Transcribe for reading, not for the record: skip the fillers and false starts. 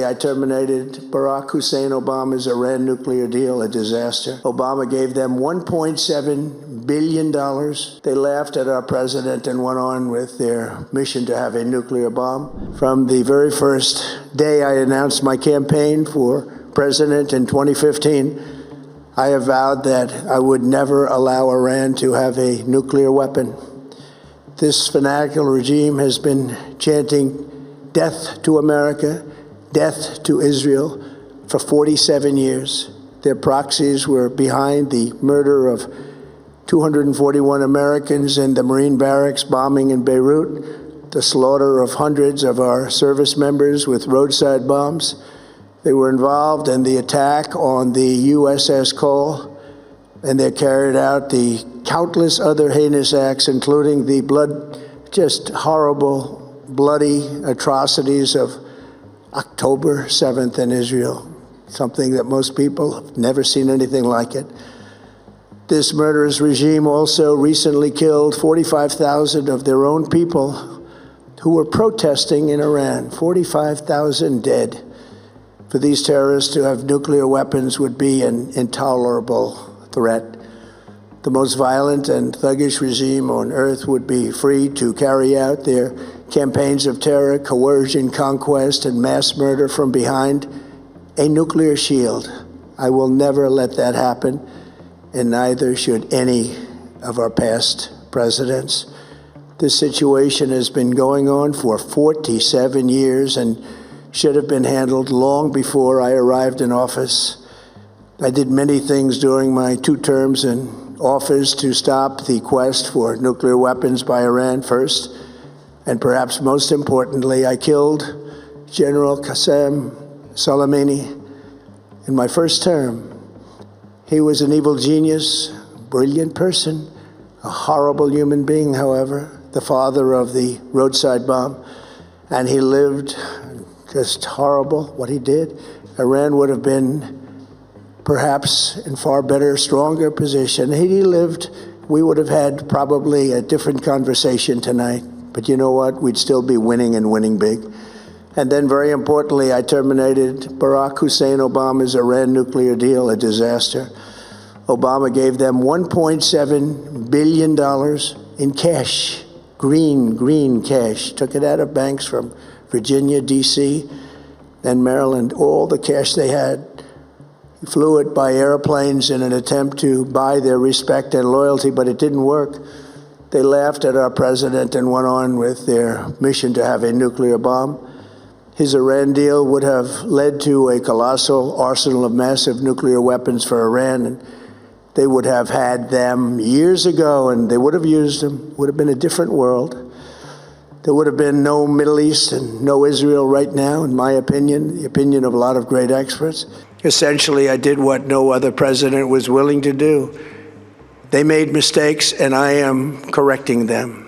I terminated Barack Hussein Obama's Iran nuclear deal, a disaster. Obama gave them $1.7 billion. They laughed at our president and went on with their mission to have a nuclear bomb. From the very first day I announced my campaign for president in 2015, I have vowed that I would never allow Iran to have a nuclear weapon. This fanatical regime has been chanting death to America, death to Israel for 47 years. Their proxies were behind the murder of 241 Americans in the Marine barracks bombing in Beirut, the slaughter of hundreds of our service members with roadside bombs. They were involved in the attack on the USS Cole, and they carried out the countless other heinous acts, including the just horrible, bloody atrocities of October 7th in Israel, something that most people have never seen anything like it. This murderous regime also recently killed 45,000 of their own people who were protesting in Iran. 45,000 dead. For these terrorists to have nuclear weapons would be an intolerable threat. The most violent and thuggish regime on earth would be free to carry out their campaigns of terror, coercion, conquest, and mass murder from behind a nuclear shield. I will never let that happen, and neither should any of our past presidents. This situation has been going on for 47 years and should have been handled long before I arrived in office. I did many things during my 2 terms in office to stop the quest for nuclear weapons by Iran first. And perhaps most importantly, I killed General Qasem Soleimani in my first term. He was an evil genius, brilliant person, a horrible human being, however, the father of the roadside bomb. And he lived just horrible what he did. Iran would have been perhaps in far better, stronger position. Had he lived, we would have had probably a different conversation tonight. But you know what? We'd still be winning and winning big. And then very importantly, I terminated Barack Hussein Obama's Iran nuclear deal, a disaster. Obama gave them $1.7 billion in cash, green cash. Took it out of banks from Virginia, D.C., and Maryland, all the cash they had. He flew it by airplanes in an attempt to buy their respect and loyalty, but it didn't work. They laughed at our president and went on with their mission to have a nuclear bomb. His Iran deal would have led to a colossal arsenal of massive nuclear weapons for Iran, and they would have had them years ago, and they would have used them. It would have been a different world. There would have been no Middle East and no Israel right now, in my opinion, the opinion of a lot of great experts. Essentially, I did what no other president was willing to do. They made mistakes, and I am correcting them.